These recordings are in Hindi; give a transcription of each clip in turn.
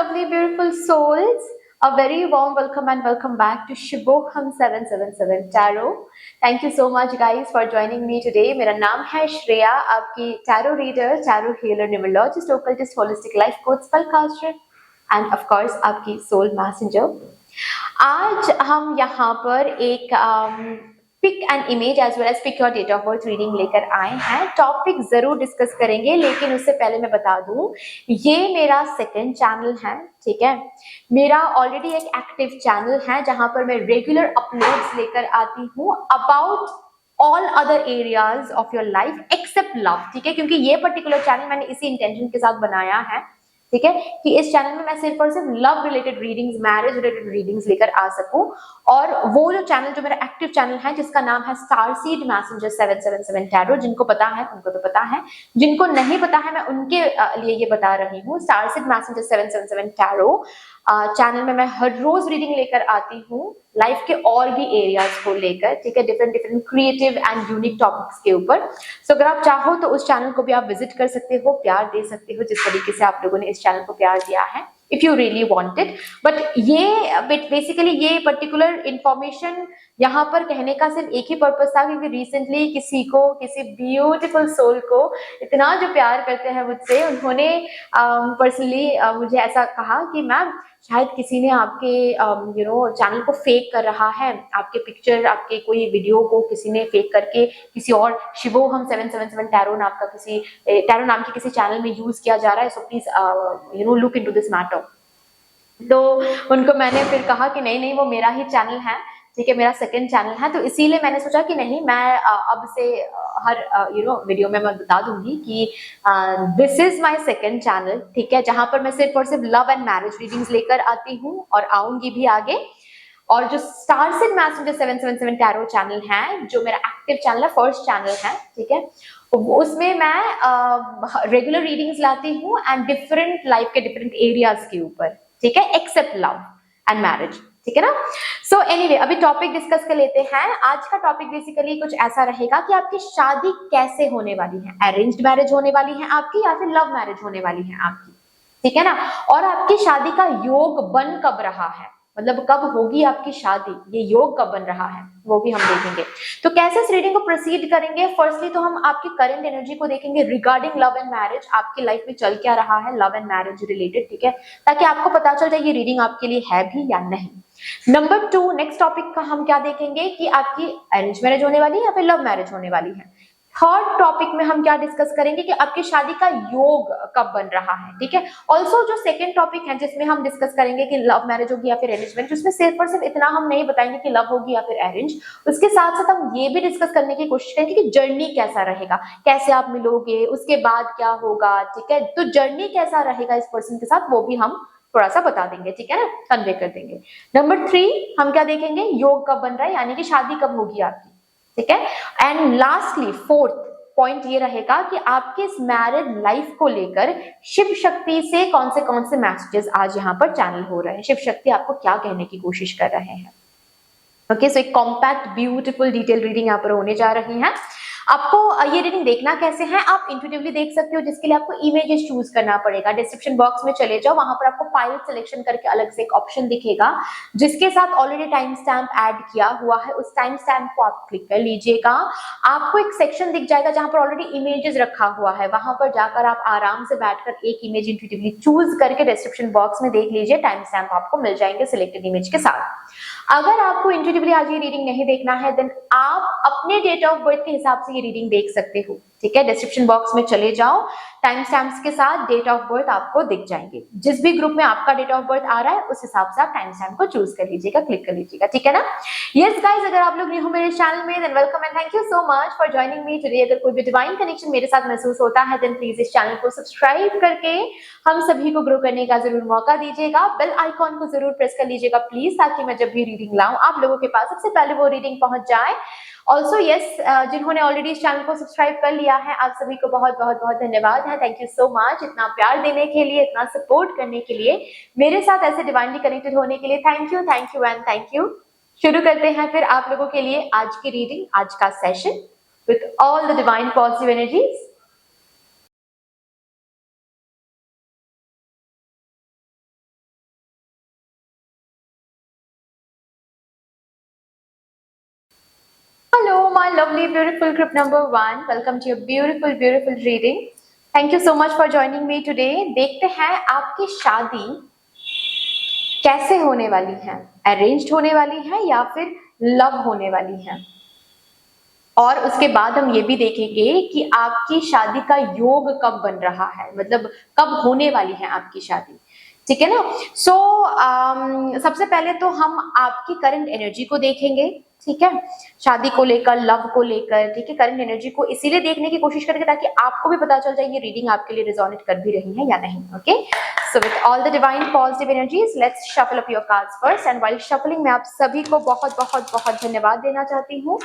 lovely, beautiful souls. A very warm welcome and welcome back to Shivoham 777 Tarot. Thank you so much, guys, for joining me today. मेरा नाम है श्रेया, आपकी tarot reader, tarot healer, numerologist, occultist, holistic life coach, spellcaster, and of course आपकी soul messenger. आज हम यहाँ पर एक pick and image as well as pick your date of birth reading लेकर आए हैं. टॉपिक जरूर डिस्कस करेंगे, लेकिन उससे पहले मैं बता दूं, ये मेरा सेकंड चैनल है. ठीक है, मेरा ऑलरेडी एक एक्टिव चैनल है जहां पर मैं रेगुलर अपलोड्स लेकर आती हूँ about all other areas of your life except love. ठीक है, क्योंकि ये पर्टिकुलर चैनल मैंने इसी इंटेंशन के साथ बनाया है, ठीक है, कि इस चैनल में मैं सिर्फ और सिर्फ love related readings, marriage related readings लेकर आ सकूं. और वो जो चैनल, जो मेरा एक्टिव चैनल है, जिसका नाम है स्टारसीड मैसेंजर 777 टैरो, जिनको पता है उनको तो पता है, जिनको नहीं पता है मैं उनके लिए ये बता रही हूँ. स्टारसीड मैसेंजर 777 टैरो चैनल में मैं हर रोज रीडिंग लेकर आती हूँ लाइफ के और भी एरियाज को लेकर, ठीक है, different creative and unique topics के ऊपर. सो अगर आप चाहो तो उस चैनल को भी आप विजिट कर सकते हो, प्यार दे सकते हो जिस तरीके से आप लोगों ने इस चैनल को प्यार दिया है, if you really want it. But ये बेसिकली ये पर्टिकुलर इंफॉर्मेशन यहाँ पर कहने का सिर्फ एक ही पर्पस था, क्योंकि रिसेंटली किसी ब्यूटीफल सोल को इतना जो प्यार करते हैं मुझसे, उन्होंने पर्सनली मुझे ऐसा कहा कि मैम शायद किसी ने आपके चैनल को फेक कर रहा है, आपके पिक्चर, आपके कोई वीडियो को किसी ने फेक करके किसी और शिवोहम 777 टैरो नाम का टैरो नाम की किसी चैनल में यूज किया जा रहा है. So please look into this matter. तो उनको मैंने फिर कहा कि नहीं, वो मेरा ही चैनल है, ठीक है, मेरा सेकंड चैनल है. तो इसीलिए मैंने सोचा कि नहीं, मैं अब से हर वीडियो में मैं बता दूंगी कि this is my second channel, ठीक है, जहां पर मैं सिर्फ और सिर्फ लव एंड मैरिज रीडिंग्स लेकर आती हूँ और आऊंगी भी आगे. और जो स्टारसीड मैसेंजर 777 टैरो चैनल है, जो मेरा एक्टिव चैनल है, फर्स्ट चैनल है, ठीक है, उसमें मैं रेगुलर रीडिंग्स लाती हूँ एंड डिफरेंट लाइफ के डिफरेंट एरियाज के ऊपर, ठीक है, एक्सेप्ट लव एंड मैरिज. ठीक है ना. सो एनीवे, अभी टॉपिक डिस्कस कर लेते हैं. आज का टॉपिक बेसिकली कुछ ऐसा रहेगा कि आपकी शादी कैसे होने वाली है. अरेंज्ड मैरिज होने वाली है आपकी या फिर लव मैरिज होने वाली है आपकी, ठीक है ना. और आपकी शादी का योग बन कब रहा है, मतलब कब होगी आपकी शादी, ये योग कब बन रहा है, वो भी हम देखेंगे. तो कैसे इस रीडिंग को प्रोसीड करेंगे. फर्स्टली तो हम आपकी करंट एनर्जी को देखेंगे रिगार्डिंग लव एंड मैरिज. आपकी लाइफ में चल क्या रहा है लव एंड मैरिज रिलेटेड, ठीक है, ताकि आपको पता चल जाए ये रीडिंग आपके लिए है भी या नहीं. नंबर 2, नेक्स्ट टॉपिक का हम क्या देखेंगे कि आपकी अरेंज मैरिज होने वाली है या फिर लव मैरिज होने वाली है. थर्ड टॉपिक में हम क्या डिस्कस करेंगे कि आपकी शादी का योग कब बन रहा है, ठीक है. ऑल्सो जो सेकंड टॉपिक है जिसमें हम डिस्कस करेंगे कि लव मैरिज होगी या फिर अरेंज मैरिज, उसमें सिर्फ और सिर्फ इतना हम नहीं बताएंगे कि लव होगी या फिर अरेंज. उसके साथ साथ हम ये भी डिस्कस करने की कोशिश करेंगे कि जर्नी कैसा रहेगा, कैसे आप मिलोगे, उसके बाद क्या होगा, ठीक है. तो जर्नी कैसा रहेगा इस पर्सन के साथ, वो भी हम थोड़ा सा बता देंगे, ठीक है ना, कन्वे कर देंगे. नंबर 3 हम क्या देखेंगे, योग कब बन रहा है, यानी कि शादी कब होगी आपकी, ठीक है. एंड लास्टली फोर्थ पॉइंट ये रहेगा कि आपके इस मैरिड लाइफ को लेकर शिव शक्ति से कौन से मैसेजेस आज यहाँ पर चैनल हो रहे हैं, शिव शक्ति आपको क्या कहने की कोशिश कर रहे हैं. ओके, सो एक कॉम्पैक्ट ब्यूटीफुल डिटेल रीडिंग यहाँ पर होने जा रही है. आपको ये रीडिंग देखना कैसे है, आप इंट्यूटिवली देख सकते हो, जिसके लिए आपको इमेजेस चूज करना पड़ेगा. डिस्क्रिप्शन बॉक्स में चले जाओ, वहां पर आपको फाइल सिलेक्शन करके अलग से एक ऑप्शन दिखेगा जिसके साथ ऑलरेडी टाइम स्टैम्प ऐड किया हुआ है. उस टाइम स्टैम्प को आप क्लिक कर लीजिएगा. आपको एक सेक्शन दिख जाएगा जहां पर ऑलरेडी इमेजेस रखा हुआ है. वहां पर जाकर आप आराम से बैठकर एक इमेज इंट्यूटिवली चूज करके डिस्क्रिप्शन बॉक्स में देख लीजिए. टाइम स्टैम्प आपको मिल जाएंगे सिलेक्टेड इमेज के साथ. अगर आपको इंट्यूटिवली आज ये रीडिंग नहीं देखना है, देन आप अपने डेट ऑफ बर्थ के हिसाब से ये रीडिंग देख सकते हो, ठीक है. डिस्क्रिप्शन बॉक्स में चले जाओ, टाइम स्टैम्प्स के साथ डेट ऑफ बर्थ आपको दिख जाएंगे. जिस भी ग्रुप में आपका डेट ऑफ बर्थ आ रहा है उस हिसाब से आप टाइम स्टैम्प को चूज कर लीजिएगा, क्लिक कर लीजिएगा, ठीक है ना. यस गाइस, अगर आप लोग न्यू हो मेरे चैनल में, than welcome and thank you so much for joining me today. अगर कोई भी डिवाइन कनेक्शन मेरे साथ महसूस होता है, देन प्लीज इस चैनल को सब्सक्राइब करके हम सभी को ग्रो करने का जरूर मौका दीजिएगा. बेल आइकॉन को जरूर प्रेस कर लीजिएगा प्लीज, ताकि मैं जब भी रीडिंग लाऊं आप लोगों के पास सबसे पहले वो रीडिंग पहुंच जाए. ऑल्सो यस, जिन्होंने ऑलरेडी इस चैनल को सब्सक्राइब कर लिया है, आप सभी को बहुत बहुत बहुत धन्यवाद है. थैंक यू सो मच इतना प्यार देने के लिए, इतना सपोर्ट करने के लिए, मेरे साथ ऐसे डिवाइनली कनेक्टेड होने के लिए. Thank you and thank you. शुरू करते हैं फिर आप लोगों के लिए आज की रीडिंग, आज का session with all the divine positive energies. my lovely, beautiful group number 1. Welcome to your beautiful, beautiful reading. Thank you so much for joining me today. देखते हैं आपकी शादी कैसे होने वाली है, अरेंज्ड होने वाली है या फिर लव होने वाली है। और उसके बाद हम ये भी देखेंगे कि आपकी शादी का योग कब बन रहा है, मतलब कब होने वाली है आपकी शादी, ठीक है ना। सबसे पहले तो हम आपकी करंट एनर्जी को देखेंगे, ठीक है, शादी को लेकर, लव को लेकर, ठीक है। करंट एनर्जी को इसीलिए देखने की कोशिश करेंगे ताकि आपको भी पता चल जाए ये रीडिंग आपके लिए रिजोनेट कर भी रही है या नहीं। Okay, so with all the divine positive energies let's shuffle up your cards first. And while shuffling मैं आप सभी को बहुत बहुत बहुत धन्यवाद देना चाहती हूँ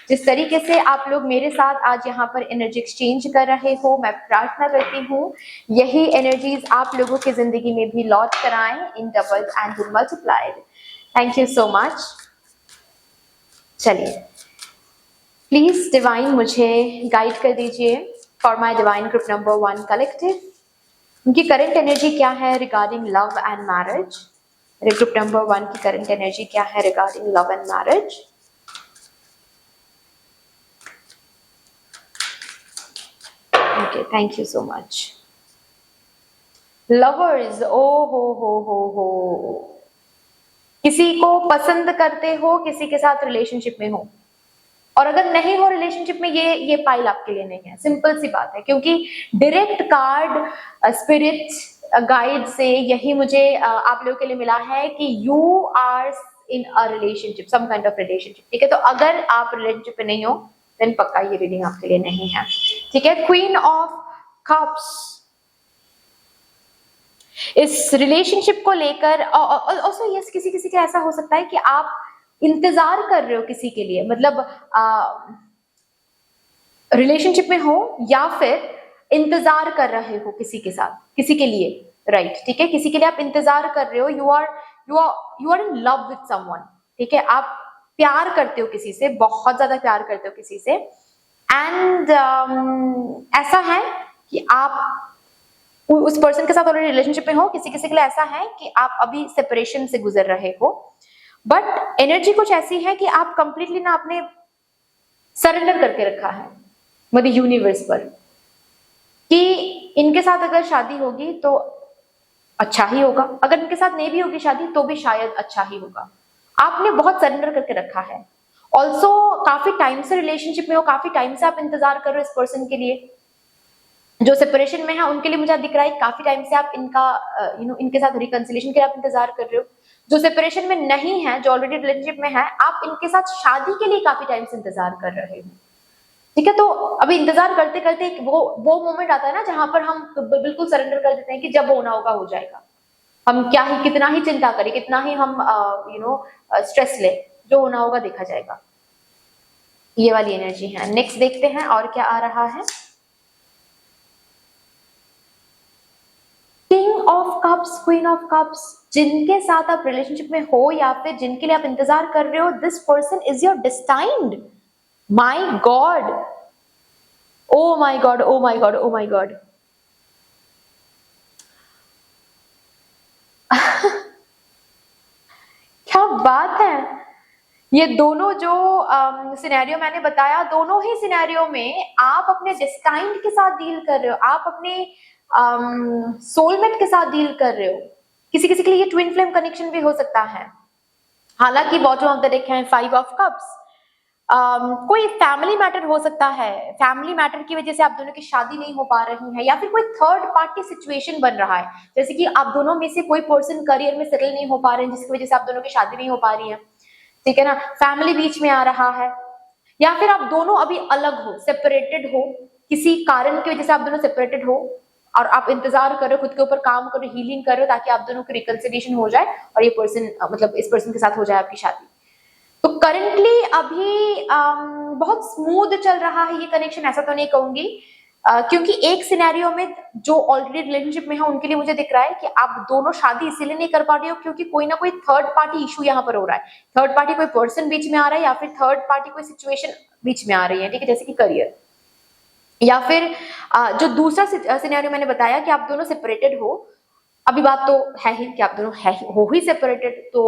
जिस तरीके से आप लोग मेरे साथ आज यहाँ पर एनर्जी एक्सचेंज कर रहे हो। मैं प्रार्थना करती हूँ यही एनर्जीज आप लोगों की जिंदगी में भी लौट कर आए in double and multiplied. Thank you so much. चलिए, प्लीज डिवाइन मुझे गाइड कर दीजिए for my divine group number 1 collective, उनकी करंट एनर्जी क्या है regarding love and marriage. Group number 1 की करंट एनर्जी क्या है regarding love and marriage. Okay, thank you so much. Lovers, ओ हो, किसी को पसंद करते हो, किसी के साथ रिलेशनशिप में हो, और अगर नहीं हो रिलेशनशिप में, ये पाइल आपके लिए नहीं है। सिंपल सी बात है, क्योंकि डायरेक्ट कार्ड स्पिरिट गाइड से यही मुझे आप लोगों के लिए मिला है कि you are in a relationship, some kind of relationship, ठीक है। तो अगर आप रिलेशनशिप में नहीं हो देन पक्का ये रीडिंग आपके लिए नहीं है, ठीक है। क्वीन ऑफ कप्स, इस रिलेशनशिप को लेकर ऑल्सो यस, किसी का ऐसा हो सकता है कि आप इंतजार कर रहे हो किसी के लिए, मतलब रिलेशनशिप में हो या फिर इंतजार कर रहे हो किसी के साथ, किसी के लिए, राइट, ठीक है। किसी के लिए आप इंतजार कर रहे हो, you are in love with someone, ठीक है। आप प्यार करते हो किसी से, बहुत ज्यादा प्यार करते हो किसी से, एंड ऐसा है कि आप उस पर्सन के साथ ऑलरेडी रिलेशनशिप में हो। किसी के लिए ऐसा है कि आप अभी सेपरेशन से गुजर रहे हो, बट एनर्जी कुछ ऐसी है कि आप कंप्लीटली ना आपने सरेंडर करके रखा है मतलब यूनिवर्स पर कि इनके साथ अगर शादी होगी तो अच्छा ही होगा, अगर इनके साथ नहीं भी होगी शादी तो भी शायद अच्छा ही होगा। आपने बहुत सरेंडर करके रखा है। ऑल्सो काफी टाइम से रिलेशनशिप में हो, काफी टाइम से आप इंतजार कर रहे हो इस पर्सन के लिए। जो सेपरेशन में है उनके लिए मुझे दिख रहा है काफी टाइम से आप इनका इनके साथ रिकंसिलिएशन के लिए आप इंतजार कर रहे हो। जो सेपरेशन में नहीं है, जो ऑलरेडी रिलेशनशिप में है, आप इनके साथ शादी के लिए काफी टाइम से इंतजार कर रहे हो, ठीक है। तो अभी इंतजार करते करते वो मोमेंट आता है ना जहां पर हम बिल्कुल सरेंडर कर देते हैं कि जब होना होगा हो जाएगा। हम कितना ही चिंता करें, कितना ही हम स्ट्रेस ले, जो होना होगा देखा जाएगा। ये वाली एनर्जी है। नेक्स्ट देखते हैं और क्या आ रहा है। King of cups, queen of cups, जिनके साथ आप रिलेशनशिप में हो या फिर जिनके लिए आप इंतजार कर रहे हो, this person is your destined. My god, oh my god, oh my god, oh my god. क्या बात है। ये दोनों जो सिनेरियो मैंने बताया, दोनों ही सिनेरियो में आप अपने डिस्टाइन्ड के साथ डील कर रहे हो, आप अपने सोलमेट के साथ डील कर रहे हो। किसी के लिए ये ट्विन फ्लेम कनेक्शन भी हो सकता है। हालांकि बॉटम ऑफ द डेक है 5 ऑफ कप्स। कोई फैमिली मैटर हो सकता है, फैमिली मैटर की वजह से आप दोनों की शादी नहीं हो पा रही है, या फिर कोई थर्ड पार्टी सिचुएशन बन रहा है, जैसे कि आप दोनों में से कोई पर्सन करियर में सेटल नहीं हो पा रहे हैं जिसकी वजह से आप दोनों की शादी नहीं हो पा रही है, ठीक है ना। फैमिली बीच में आ रहा है, या फिर आप दोनों अभी अलग हो, सेपरेटेड हो, किसी कारण की वजह से आप दोनों सेपरेटेड हो और आप इंतजार कर रहे हो, खुद के ऊपर काम कर रहे हो, हीलिंग कर रहे हो ताकि आप दोनों की रिकंसिलिएशन हो जाए और ये पर्सन मतलब इस पर्सन के साथ हो जाए आपकी शादी। तो करंटली अभी बहुत स्मूथ चल रहा है ये कनेक्शन, ऐसा तो नहीं कहूंगी, क्योंकि एक सिनेरियो में जो ऑलरेडी रिलेशनशिप में है उनके लिए मुझे दिख रहा है कि आप दोनों शादी इसीलिए नहीं कर पा रहे हो क्योंकि कोई ना कोई थर्ड पार्टी इशू यहाँ पर हो रहा है। थर्ड पार्टी कोई पर्सन बीच में आ रहा है, या फिर थर्ड पार्टी कोई सिचुएशन बीच में आ रही है, ठीक है, जैसे कि करियर, या फिर जो दूसरा सिनेरियो मैंने बताया कि आप दोनों सेपरेटेड हो। अभी बात तो है ही कि आप दोनों हो ही सेपरेटेड, तो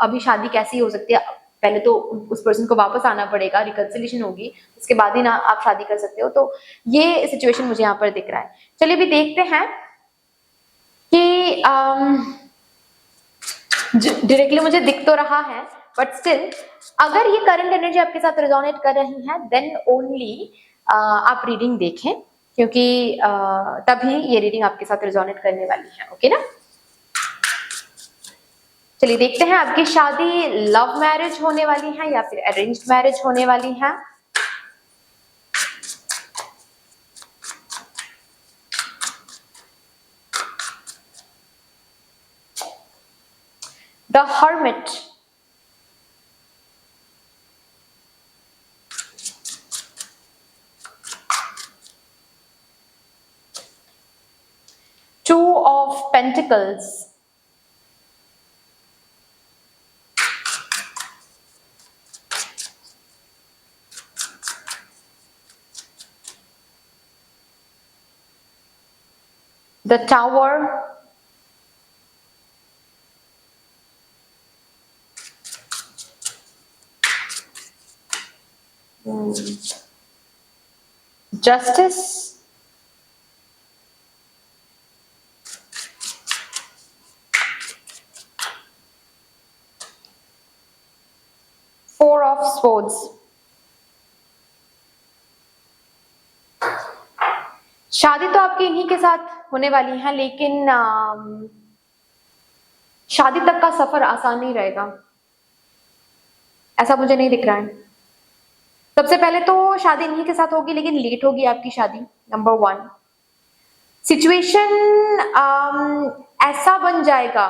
अभी शादी कैसी हो सकती है, पहले तो उस पर्सन को वापस आना पड़ेगा, रिकंसिलिएशन होगी, उसके बाद ही ना आप शादी कर सकते हो। तो ये सिचुएशन मुझे यहाँ पर दिख रहा है। चलिए अभी देखते हैं कि डायरेक्टली मुझे दिख तो रहा है, बट स्टिल अगर ये करंट एनर्जी आपके साथ रेजोनेट कर रही है देन ओनली आप रीडिंग देखें, क्योंकि तभी ये रीडिंग आपके साथ रेजोनेट करने वाली है। ओके ना? चलिए देखते हैं आपकी शादी लव मैरिज होने वाली है या फिर अरेंज्ड मैरिज होने वाली है। The Hermit, Two of Pentacles, the Tower, Justice, Four of Swords। शादी तो आपकी इन्हीं के साथ होने वाली है, लेकिन शादी तक का सफर आसान नहीं रहेगा, ऐसा मुझे नहीं दिख रहा है। सबसे पहले तो शादी इन्हीं के साथ होगी, लेकिन लेट होगी आपकी शादी, नंबर 1। सिचुएशन ऐसा बन जाएगा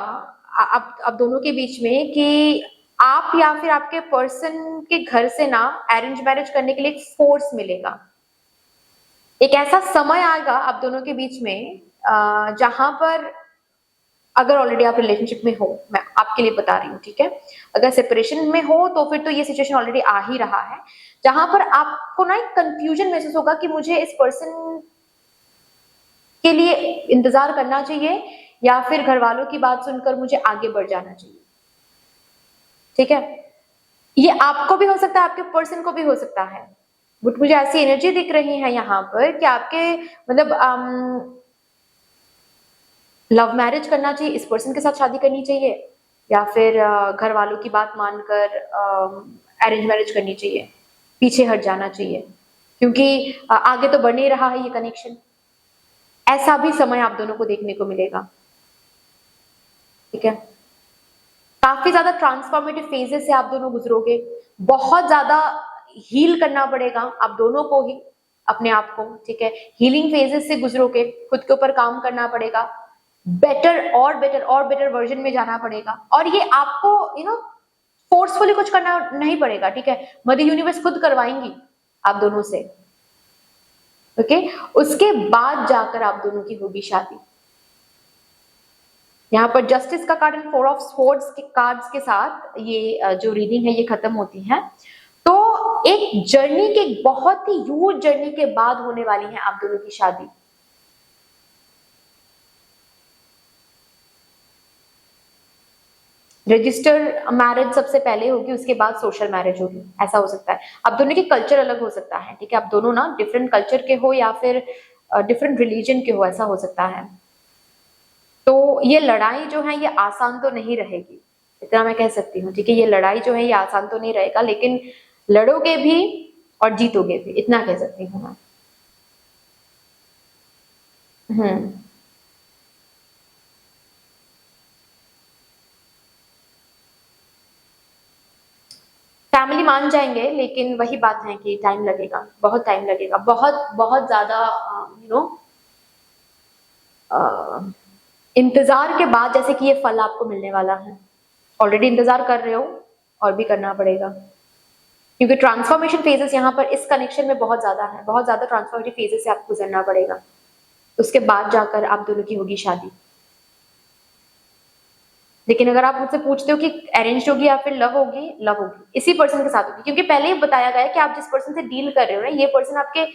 अब दोनों के बीच में कि आप या फिर आपके पर्सन के घर से ना अरेंज मैरिज करने के लिए एक फोर्स मिलेगा। एक ऐसा समय आएगा आप दोनों के बीच में जहां पर, अगर ऑलरेडी आप रिलेशनशिप में हो, मैं आपके लिए बता रही हूँ, ठीक है, अगर सेपरेशन में हो तो फिर तो ये सिचुएशन ऑलरेडी आ ही रहा है, जहां पर आपको ना एक कंफ्यूजन महसूस होगा कि मुझे इस पर्सन के लिए इंतजार करना चाहिए या फिर घर वालों की बात सुनकर मुझे आगे बढ़ जाना चाहिए। ठीक है, ये आपको भी हो सकता है, आपके पर्सन को भी हो सकता है, बट मुझे ऐसी एनर्जी दिख रही है यहाँ पर कि आपके मतलब लव मैरिज करना चाहिए, इस पर्सन के साथ शादी करनी चाहिए, या फिर घर वालों की बात मानकर अरेंज मैरिज करनी चाहिए, पीछे हट जाना चाहिए, क्योंकि आगे तो बढ़ नहीं रहा है ये कनेक्शन। ऐसा भी समय आप दोनों को देखने को मिलेगा। ठीक है, काफी ज्यादा ट्रांसफॉर्मेटिव फेजेस से आप दोनों गुजरोगे, बहुत ज्यादा हील करना पड़ेगा आप दोनों को ही, अपने आप को। ठीक है, हीलिंग फेजेस से गुजरोगे, खुद के ऊपर काम करना पड़ेगा, बेटर और बेटर और बेटर वर्जन में जाना पड़ेगा, और ये आपको फोर्सफुली कुछ करना नहीं पड़ेगा। ठीक है, मदर यूनिवर्स खुद करवाएंगी आप दोनों से। ओके, उसके बाद जाकर आप दोनों की होगी शादी। यहाँ पर जस्टिस का कार्ड एंड 4 ऑफ स्वॉर्ड्स के कार्ड्स के साथ ये जो रीडिंग है ये खत्म होती है। तो एक जर्नी के, बहुत ही ह्यूज जर्नी के बाद होने वाली है आप दोनों की शादी। रजिस्टर मैरिज सबसे पहले होगी, उसके बाद सोशल मैरिज होगी, ऐसा हो सकता है। आप दोनों की कल्चर अलग हो सकता है। ठीक है, आप दोनों ना डिफरेंट कल्चर के हो या फिर डिफरेंट रिलीजन के हो, ऐसा हो सकता है। तो ये लड़ाई जो है ये आसान तो नहीं रहेगी, इतना मैं कह सकती हूँ। ठीक है, ये लड़ाई जो है ये आसान तो नहीं रहेगा, लेकिन लड़ोगे भी और जीतोगे भी, इतना कह सकती हूँ मैं। फैमिली मान जाएंगे, लेकिन वही बात है कि टाइम लगेगा, बहुत टाइम लगेगा, बहुत बहुत ज्यादा इंतजार के बाद जैसे कि ये फल आपको मिलने वाला है। ऑलरेडी इंतजार कर रहे हो और भी करना पड़ेगा, क्योंकि ट्रांसफॉर्मेशन फेजेस यहाँ पर इस कनेक्शन में बहुत ज्यादा है, बहुत ज्यादा ट्रांसफॉर्मेटिव फेजेस से आपको गुजरना पड़ेगा, उसके बाद जाकर आप दोनों की होगी शादी। लेकिन अगर आप मुझसे पूछते हो कि अरेंज होगी या फिर लव होगी, लव होगी, इसी पर्सन के साथ होगी, क्योंकि पहले ही बताया गया है कि आप जिस पर्सन से डील कर रहे हो ना, ये पर्सन आपके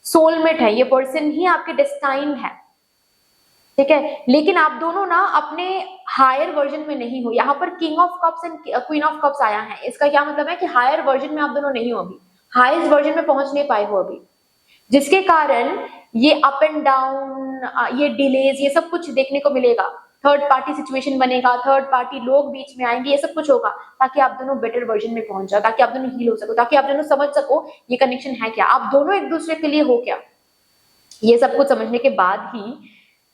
सोलमेट है, ये पर्सन ही आपके डेस्टाइन है। ठीक है, लेकिन आप दोनों ना अपने हायर वर्जन में नहीं हो। यहाँ पर king of cups and queen of cups आया है, इसका क्या मतलब है कि हायर वर्जन में आप दोनों नहीं हो अभी, हाईएस्ट वर्जन में पहुंच नहीं पाए हो अभी, जिसके कारण ये अप एंड डाउन, ये डिलेज, ये सब कुछ देखने को मिलेगा। थर्ड पार्टी सिचुएशन बनेगा, थर्ड पार्टी लोग बीच में आएंगे, ये सब कुछ होगा ताकि आप दोनों बेटर वर्जन में पहुंच जाओ, ताकि आप दोनों हील हो सको, ताकि आप दोनों समझ सको ये कनेक्शन है क्या, आप दोनों एक दूसरे के लिए हो क्या। ये सब कुछ समझने के बाद ही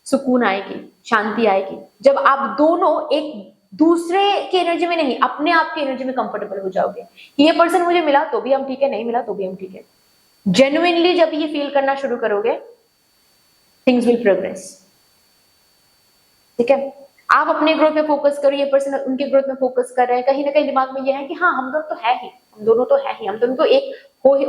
सुकून आएगी, शांति आएगी, जब आप दोनों एक दूसरे की एनर्जी में नहीं, अपने आप की एनर्जी में कंफर्टेबल हो जाओगे। ये पर्सन मुझे मिला तो भी हम ठीक है, नहीं मिला तो भी हम ठीक है। जेन्युइनली जब ये फील करना शुरू करोगे, थिंग्स विल प्रोग्रेस। ठीक है, आप अपने ग्रोथ पे फोकस करो, ये पर्सन उनके ग्रोथ में फोकस कर रहे हैं। कहीं ना कहीं दिमाग में ये है कि हाँ हम दोनों तो है ही, हम दोनों तो है ही, हम दोनों तो एक हो ही,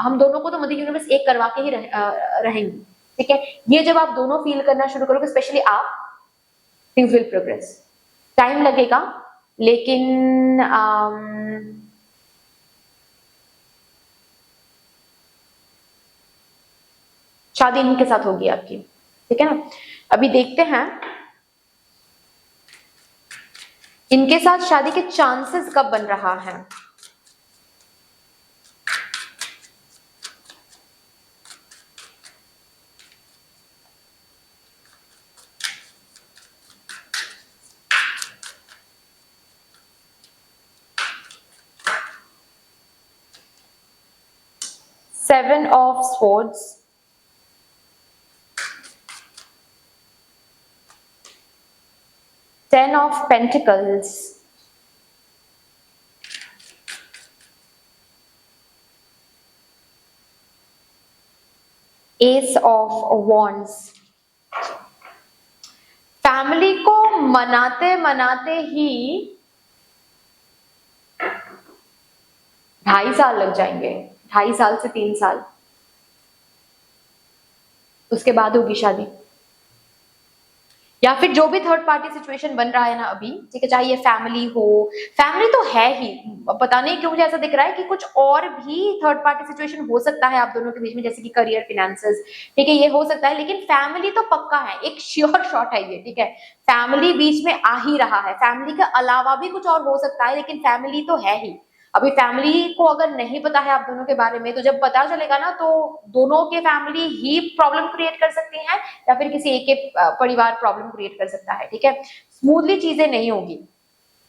हम दोनों को तो मदर यूनिवर्स एक करवा के ही रहेंगी। ठीक है, ये जब आप दोनों फील करना शुरू करोगे, स्पेशली आप, थिंग्स विल प्रोग्रेस। टाइम लगेगा, लेकिन शादी इन्हीं के साथ होगी आपकी। ठीक है ना, अभी देखते हैं इनके साथ शादी के चांसेस कब बन रहा है। Seven of swords, ten of pentacles, S of wands. Family को मनाते मनाते ही 2.5 साल लग जाएंगे, 2.5 साल से 3 साल, उसके बाद होगी शादी। या फिर जो भी थर्ड पार्टी सिचुएशन बन रहा है ना अभी, ठीक है, चाहे ये फैमिली हो, फैमिली तो है ही, पता नहीं क्यों मुझे ऐसा दिख रहा है कि कुछ और भी थर्ड पार्टी सिचुएशन हो सकता है आप दोनों के बीच में, जैसे कि करियर, फिनेंसेस, ठीक है, ये हो सकता है, लेकिन फैमिली तो पक्का है, एक श्योर शॉट है ये। ठीक है, फैमिली बीच में आ ही रहा है, फैमिली के अलावा भी कुछ और हो सकता है, लेकिन फैमिली तो है ही। अभी फैमिली को अगर नहीं पता है आप दोनों के बारे में, तो जब पता चलेगा ना, तो दोनों के फैमिली ही प्रॉब्लम क्रिएट कर सकती हैं, या फिर किसी एक के परिवार प्रॉब्लम क्रिएट कर सकता है। ठीक है, स्मूथली चीजें नहीं होगी,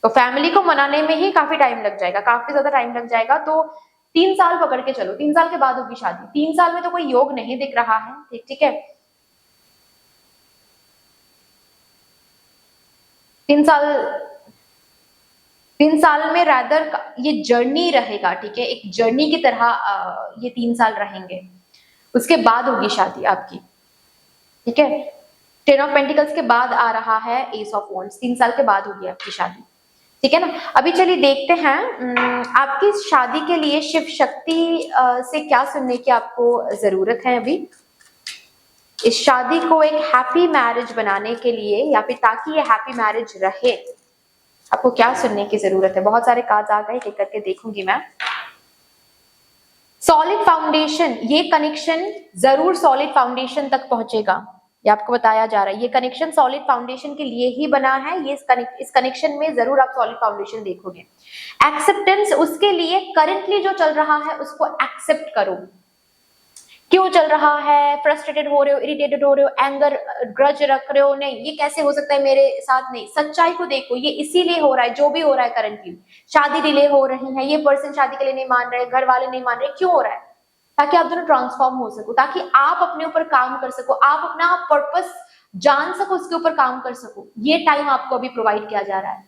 तो फैमिली को मनाने में ही काफी टाइम लग जाएगा, काफी ज्यादा टाइम लग जाएगा। तो 3 साल पकड़ के चलो, 3 साल के बाद होगी शादी। 3 साल में तो कोई योग नहीं दिख रहा है। ठीक है, 3 साल में रैदर ये जर्नी रहेगा। ठीक है, एक जर्नी की तरह ये 3 साल रहेंगे, उसके बाद होगी शादी आपकी। ठीक है, 10 ऑफ पेंटिकल्स के बाद आ रहा है एस ऑफ वॉन्ड्स, 3 साल के बाद होगी आपकी शादी। ठीक है ना, अभी चलिए देखते हैं आपकी शादी के लिए शिव शक्ति से क्या सुनने की आपको जरूरत है। अभी इस शादी को एक हैप्पी मैरिज बनाने के लिए, या फिर ताकि ये हैप्पी मैरिज रहे, आपको क्या सुनने की जरूरत है। बहुत सारे कार्ड्स आ गए, एक करके देखूंगी मैं। सॉलिड फाउंडेशन, ये कनेक्शन जरूर सॉलिड फाउंडेशन तक पहुंचेगा, ये आपको बताया जा रहा है। ये कनेक्शन सॉलिड फाउंडेशन के लिए ही बना है, ये इस कनेक्शन में जरूर आप सॉलिड फाउंडेशन देखोगे। एक्सेप्टेंस, उसके लिए करंटली जो चल रहा है उसको एक्सेप्ट करो। क्यों चल रहा है, फ्रस्ट्रेटेड हो रहे हो, इरिटेटेड हो रहे हो, एंगर, ग्रज रख रहे हो, नहीं ये कैसे हो सकता है मेरे साथ, नहीं, सच्चाई को देखो, ये इसीलिए हो रहा है जो भी हो रहा है करंटली। शादी डिले हो रही है, ये पर्सन शादी के लिए नहीं मान रहे, घर वाले नहीं मान रहे, क्यों हो रहा है? ताकि आप दोनों ट्रांसफॉर्म हो सको, ताकि आप अपने ऊपर काम कर सको, आप अपना पर्पस जान सको, उसके ऊपर काम कर सको। ये टाइम आपको अभी प्रोवाइड किया जा रहा है।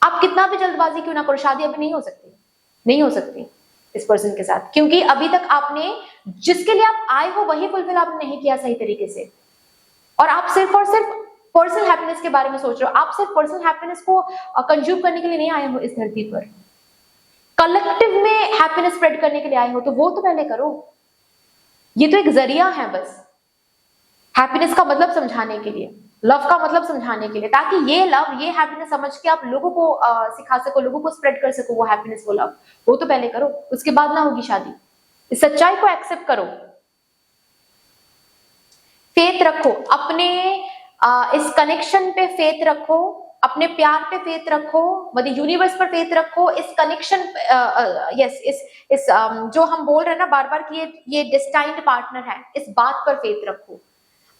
आप कितना भी जल्दबाजी क्यों ना करो, शादी अभी नहीं हो सकती, नहीं हो सकती इस पर्सन के साथ, क्योंकि अभी तक आपने जिसके लिए आप आए हो वही फुलफिल आपने नहीं किया सही तरीके से, और आप सिर्फ और सिर्फ पर्सनल हैप्पीनेस के बारे में सोच रहे हो। आप सिर्फ पर्सनल हैप्पीनेस को कंज्यूम करने के लिए नहीं आए हो इस धरती पर, कलेक्टिव में हैप्पीनेस स्प्रेड करने के लिए आए हो, तो वो तो पहले करो। ये तो एक जरिया है बस, हैप्पीनेस का मतलब समझाने के लिए, लव का मतलब समझाने के लिए, ताकि ये लव, ये हैप्पीनेस समझ के आप लोगों को सिखा सको, लोगों को स्प्रेड कर सको वो हैप्पीनेस, वो लव, वो तो पहले करो, उसके बाद ना होगी शादी। इस सच्चाई को एक्सेप्ट करो। फेथ रखो अपने इस कनेक्शन पे, फेथ रखो अपने प्यार पे, फेथ रखो मतलब यूनिवर्स पर, फेथ रखो इस कनेक्शन, यस इस जो हम बोल रहे हैं ना बार बार कि ये डिस्टाइंड पार्टनर है, इस बात पर फेथ रखो।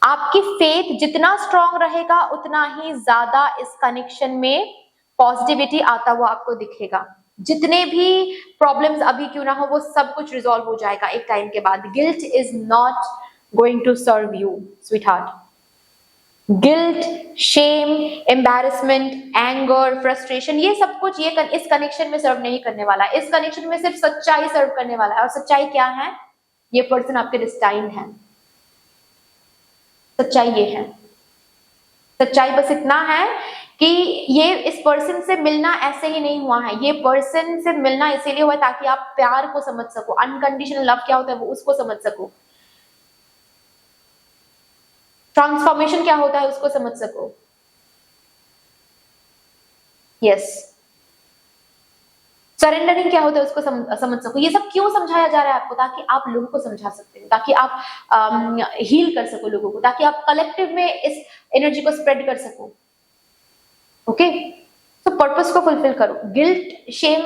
आपकी फेथ जितना स्ट्रांग रहेगा उतना ही ज्यादा इस कनेक्शन में पॉजिटिविटी आता हुआ आपको दिखेगा। जितने भी प्रॉब्लम्स अभी क्यों ना हो वो सब कुछ रिजॉल्व हो जाएगा एक टाइम के बाद। Guilt is not going to serve you sweetheart. Guilt, shame, embarrassment, anger, frustration, ये सब कुछ इस कनेक्शन में सर्व नहीं करने वाला है। इस कनेक्शन में सिर्फ सच्चाई सर्व करने वाला है। और सच्चाई क्या है? ये पर्सन आपके डिस्टाइंड है। सच्चाई ये है, सच्चाई बस इतना है कि ये इस पर्सन से मिलना ऐसे ही नहीं हुआ है। ये पर्सन से मिलना इसीलिए हुआ है ताकि आप प्यार को समझ सको, अनकंडीशनल लव क्या होता है वो उसको समझ सको, ट्रांसफॉर्मेशन क्या होता है उसको समझ सको। यस, सरेंडरिंग क्या होता है उसको समझ सको। ये सब क्यों समझाया जा रहा है आपको? ताकि आप लोगों को समझा सकते हो, ताकि आप हील कर सको लोगों को, ताकि आप कलेक्टिव में इस एनर्जी को स्प्रेड कर सको। ओके, तो पर्पस को फुलफिल करो। गिल्ट, शेम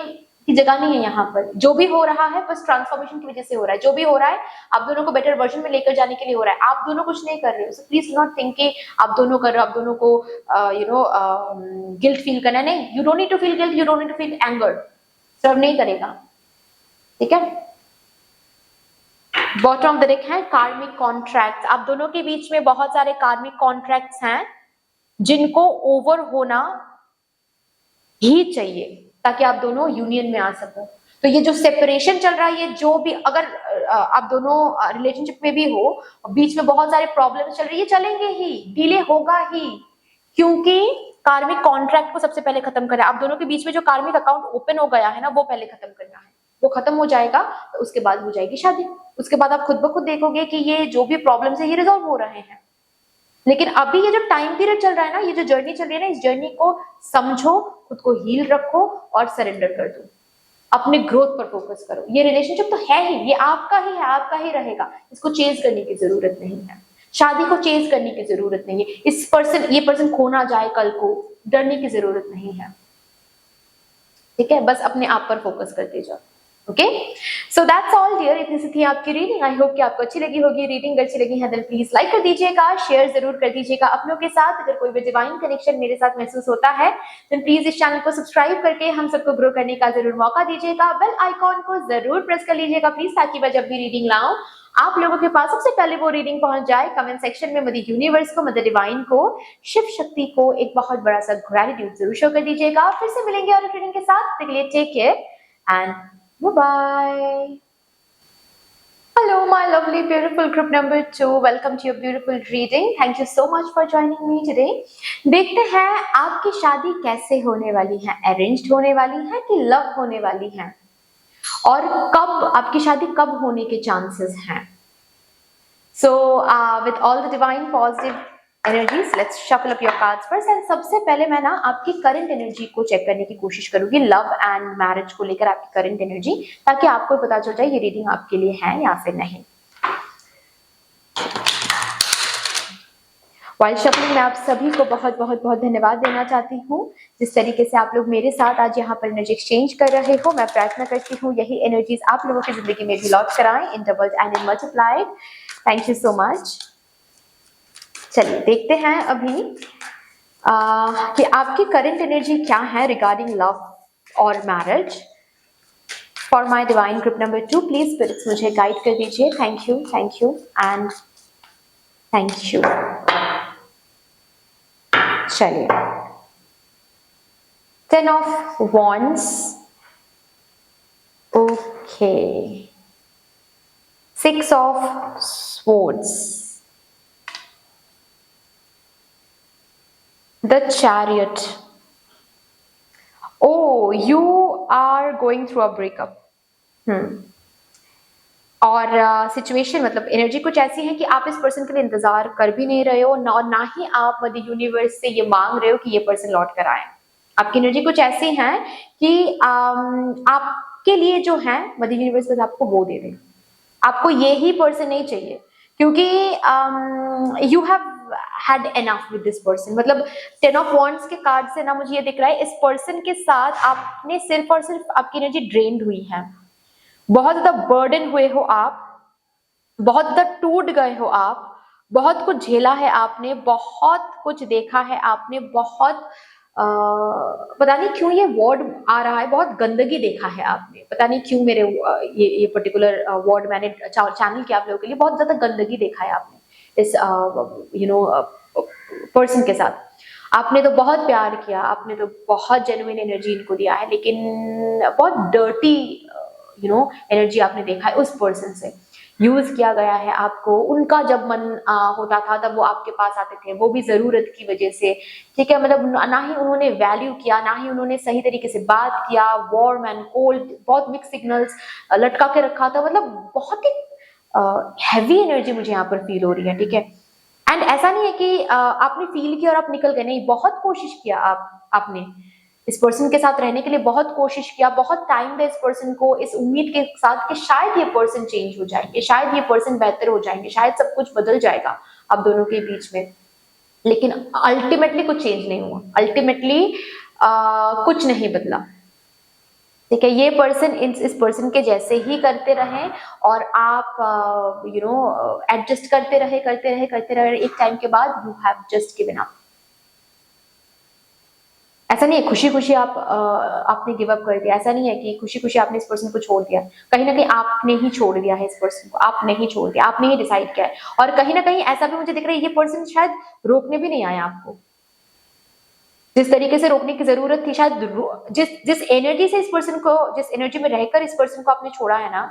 की जगह नहीं है यहाँ पर। जो भी हो रहा है बस ट्रांसफॉर्मेशन की वजह से हो रहा है। जो भी हो रहा है आप दोनों को बेटर वर्जन में लेकर जाने के लिए हो रहा है। आप दोनों कुछ नहीं कर रहे हो। सो प्लीज नॉट थिंक कि आप दोनों कर रहे हो, आप दोनों को गिल्ट फील करना है। नहीं, you don't need to feel guilt, you don't need to feel anger. Serve नहीं करेगा, ठीक है। बॉटम ऑफ द डेक है कार्मिक कॉन्ट्रैक्ट्स। आप दोनों के बीच में बहुत सारे कार्मिक कॉन्ट्रैक्ट्स हैं जिनको ओवर होना ही चाहिए ताकि आप दोनों यूनियन में आ सको। तो ये जो सेपरेशन चल रहा है, ये जो भी अगर आप दोनों रिलेशनशिप में भी हो, बीच में बहुत सारे प्रॉब्लम्स चल रही है, चलेंगे ही, डिले होगा ही, क्योंकि कार्मिक कॉन्ट्रैक्ट को सबसे पहले खत्म करें। आप दोनों के बीच में जो कार्मिक अकाउंट ओपन हो गया है ना, वो पहले खत्म करना है। वो खत्म हो जाएगा तो उसके बाद हो जाएगी शादी। उसके बाद आप खुद ब खुद देखोगे कि ये जो भी प्रॉब्लम्स है ये रिजॉल्व हो रहे हैं। लेकिन अभी ये जो टाइम पीरियड चल रहा है ना, ये जो जर्नी चल रही है ना, इस जर्नी को समझो, खुद को हील रखो और सरेंडर कर दो। अपने ग्रोथ पर फोकस करो। ये रिलेशनशिप तो है ही, ये आपका ही है, आपका ही रहेगा। इसको चेंज करने की जरूरत नहीं है। शादी को चेंज करने की जरूरत नहीं है। ये पर्सन खो ना जाए कल को, डरने की जरूरत नहीं है, ठीक है। बस अपने आप पर फोकस करते जाओ। Okay, so that's all dear. इतनी सी थी आपकी रीडिंग। आई होप कि आपको अच्छी लगी होगी रीडिंग। अच्छी लगी है तो प्लीज लाइक कर दीजिएगा, शेयर जरूर कर दीजिएगा अपनों के साथ। अगर कोई भी डिवाइन कनेक्शन मेरे साथ महसूस होता है तो प्लीज इस चैनल को सब्सक्राइब करके हम सबको ग्रो करने का जरूर मौका दीजिएगा। बेल आइकॉन को जरूर प्रेस कर लीजिएगा प्लीज, ताकि मैं जब भी रीडिंग लाऊं आप लोगों के पास सबसे पहले वो रीडिंग पहुंच जाए। कमेंट सेक्शन में मदर यूनिवर्स को, मदर डिवाइन को, शिव शक्ति को एक बहुत बड़ा सा ग्रेटिट्यूड जरूर शो कर दीजिएगा। फिर से मिलेंगे और रीडिंग के साथ। Take care and bye-bye. Hello, my lovely, beautiful group number 2. Welcome to your beautiful reading. Thank you so much for joining me today. देखते हैं आपकी शादी कैसे होने वाली है। अरेंज्ड होने वाली है कि लव होने वाली है, और कब आपकी शादी कब होने के चांसेस हैं। So with all the divine positive energies, let's shuffle up your cards first. And सबसे पहले मैं ना आपकी करंट एनर्जी को चेक करने की कोशिश करूंगी, लव एंड मैरिज को लेकर आपकी करंट एनर्जी, ताकि आपको पता चल जाए ये रीडिंग आपके लिए है या फिर नहीं। वाइल्ड शफलिंग में आप सभी को बहुत बहुत बहुत धन्यवाद देना चाहती हूँ। जिस तरीके से आप लोग मेरे साथ आज यहाँ पर एनर्जी एक्सचेंज कर रहे हो, मैं प्रार्थना करती हूँ यही एनर्जीज आप लोगों की जिंदगी में भी लौट कर आए in doubled and in multiplied. Thank you so much. चलिए देखते हैं अभी कि आपकी करंट एनर्जी क्या है रिगार्डिंग लव और marriage. For my divine group number 2 please spirits मुझे गाइड कर दीजिए। Thank you and thank you. चलिए, 10 of wands, okay, 6 of swords, the chariot. Oh, you are going through a breakup. और सिचुएशन मतलब एनर्जी कुछ ऐसी है कि आप इस पर्सन के लिए इंतजार कर भी नहीं रहे हो, ना ही आप मदर यूनिवर्स से ये मांग रहे हो कि ये पर्सन लौट कर आए। आपकी एनर्जी कुछ ऐसी है कि आपके लिए जो है मदर यूनिवर्स बस आपको वो दे दे। आपको ये ही पर्सन नहीं चाहिए, क्योंकि you have had enough with this person। मतलब 10 of wands के कार्ड से ना मुझे ये दिख रहा है, इस पर्सन के साथ आपने सिर्फ और सिर्फ आपकी एनर्जी ड्रेन्ड हुई है, बहुत ज्यादा बर्डन हुए हो आप, बहुत ज्यादा टूट गए हो आप, बहुत कुछ झेला है आपने, बहुत कुछ देखा है आपने, बहुत पता नहीं क्यों ये वर्ड आ रहा है, बहुत गंदगी देखा है आपने, पता नहीं क्यों मेरे ये पर्टिकुलर वर्ड मैंने चैनल किया आप लोगों के लिए, बहुत ज्यादा गंदगी देखा है आपने इस पर्सन के साथ। आपने तो बहुत प्यार किया, आपने तो बहुत जेन्युइन एनर्जी इनको दिया है, लेकिन बहुत डर्टी एनर्जी आपने देखा है उस पर्सन से। यूज किया गया है आपको, उनका जब मन होता था तब वो आपके पास आते थे, वो भी जरूरत की वजह से, ठीक है। मतलब ना ही उन्होंने वैल्यू किया, ना ही उन्होंने सही तरीके से बात किया, वार्म एंड कोल्ड, बहुत मिक्स सिग्नल्स लटका के रखा था, मतलब बहुत ही हैवी एनर्जी मुझे यहाँ पर फील हो रही है, ठीक है। एंड ऐसा नहीं है कि आपने फील किया और आप निकल गए, नहीं, बहुत कोशिश किया आपने इस पर्सन के साथ रहने के लिए, बहुत कोशिश किया, बहुत टाइम दिया इस पर्सन को, इस उम्मीद के साथ कि शायद ये पर्सन चेंज हो जाएंगे, शायद ये पर्सन बेहतर हो जाएंगे, शायद सब कुछ बदल जाएगा आप दोनों के बीच में। लेकिन अल्टीमेटली कुछ चेंज नहीं हुआ, अल्टीमेटली कुछ नहीं बदला, ठीक है। ये पर्सन इस पर्सन के जैसे ही करते रहे और आप एडजस्ट करते रहे, एक टाइम के बाद you have just given up. ऐसा नहीं है खुशी खुशी आपने गिव अप कर दिया, ऐसा नहीं है कि खुशी खुशी आपने इस पर्सन को छोड़ दिया, कहीं ना कहीं आपने ही छोड़ दिया है इस पर्सन को, आपने ही छोड़ दिया, आपने ही डिसाइड किया है। और कहीं ना कहीं ऐसा भी मुझे दिख रहा है, ये पर्सन शायद रोकने भी नहीं आया आपको, जिस तरीके से रोकने की जरूरत थी, शायद जिस एनर्जी से इस पर्सन को, जिस एनर्जी में रहकर इस पर्सन को आपने छोड़ा है ना,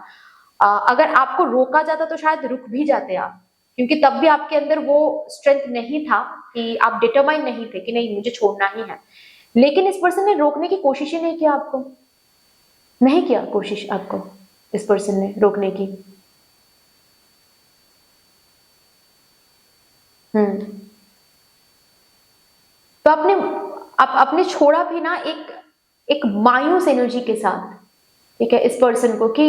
अगर आपको रोका जाता तो शायद रुक भी जाते आप, क्योंकि तब भी आपके अंदर वो स्ट्रेंथ नहीं था कि आप डिटरमाइन नहीं थे कि नहीं मुझे छोड़ना ही है। लेकिन इस पर्सन ने रोकने की कोशिश ही नहीं किया आपको, नहीं किया कोशिश आपको इस पर्सन ने रोकने की। तो आपने छोड़ा भी ना एक मायूस एनर्जी के साथ, ठीक है, इस पर्सन को, कि